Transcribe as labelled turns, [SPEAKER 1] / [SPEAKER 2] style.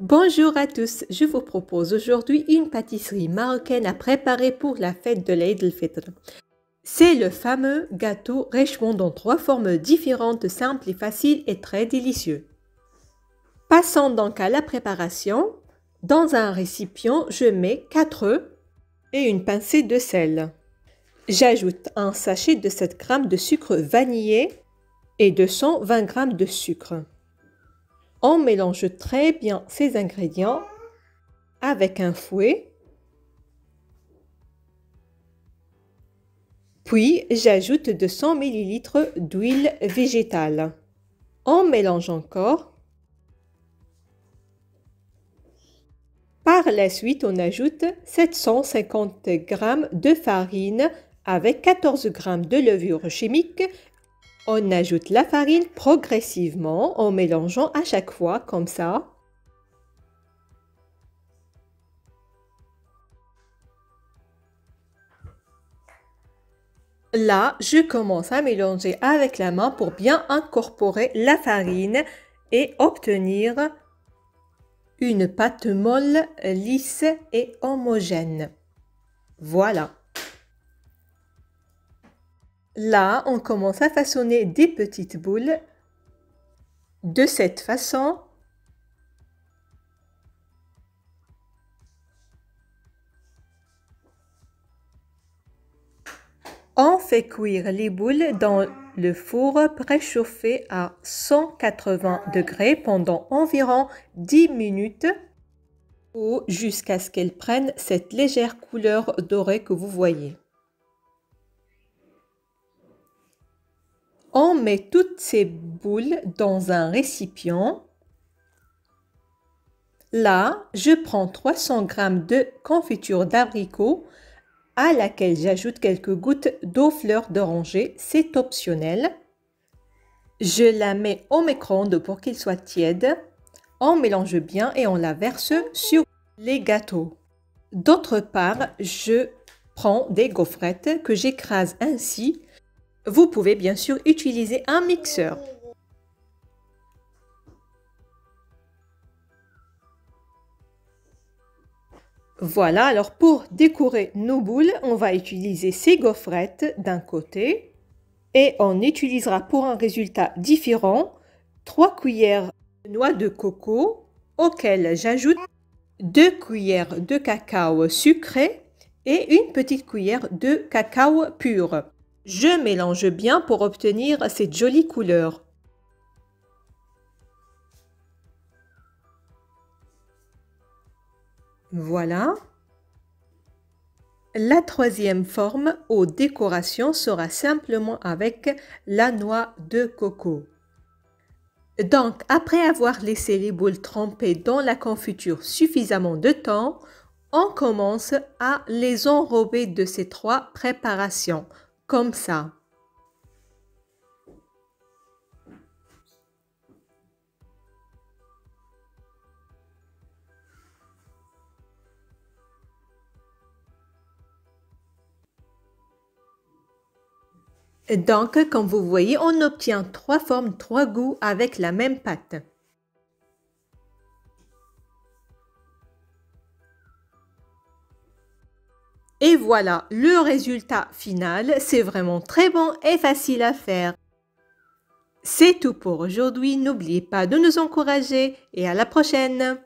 [SPEAKER 1] Bonjour à tous, je vous propose aujourd'hui une pâtisserie marocaine à préparer pour la fête de l'Eid el-Fitr. C'est le fameux gâteau Richemont dans 3 formes différentes, simples et faciles et très délicieux. Passons donc à la préparation. Dans un récipient, je mets 4 œufs et une pincée de sel. J'ajoute un sachet de 7 g de sucre vanillé et 220 g de sucre. On mélange très bien ces ingrédients avec un fouet. Puis, j'ajoute 200 ml d'huile végétale. On mélange encore. Par la suite, on ajoute 750 g de farine avec 14 g de levure chimique. On ajoute la farine progressivement en mélangeant à chaque fois comme ça. Là, je commence à mélanger avec la main pour bien incorporer la farine et obtenir une pâte molle, lisse et homogène. Voilà. Là, on commence à façonner des petites boules de cette façon. On fait cuire les boules dans le four préchauffé à 180 degrés pendant environ 10 minutes ou jusqu'à ce qu'elles prennent cette légère couleur dorée que vous voyez. On met toutes ces boules dans un récipient. Là, je prends 300 g de confiture d'abricot à laquelle j'ajoute quelques gouttes d'eau fleur d'oranger, c'est optionnel. Je la mets au micro-ondes pour qu'il soit tiède. On mélange bien et on la verse sur les gâteaux. D'autre part, je prends des gaufrettes que j'écrase ainsi. Vous pouvez bien sûr utiliser un mixeur. Voilà, alors pour décorer nos boules, on va utiliser ces gaufrettes d'un côté et on utilisera pour un résultat différent 3 cuillères de noix de coco auxquelles j'ajoute 2 cuillères de cacao sucré et une petite cuillère de cacao pur. Je mélange bien pour obtenir cette jolie couleur. Voilà. La troisième forme aux décorations sera simplement avec la noix de coco. Donc, après avoir laissé les boules trempées dans la confiture suffisamment de temps, on commence à les enrober de ces 3 préparations, comme ça. Donc, comme vous voyez, on obtient 3 formes, 3 goûts avec la même pâte. Et voilà, le résultat final, c'est vraiment très bon et facile à faire. C'est tout pour aujourd'hui, n'oubliez pas de nous encourager et à la prochaine!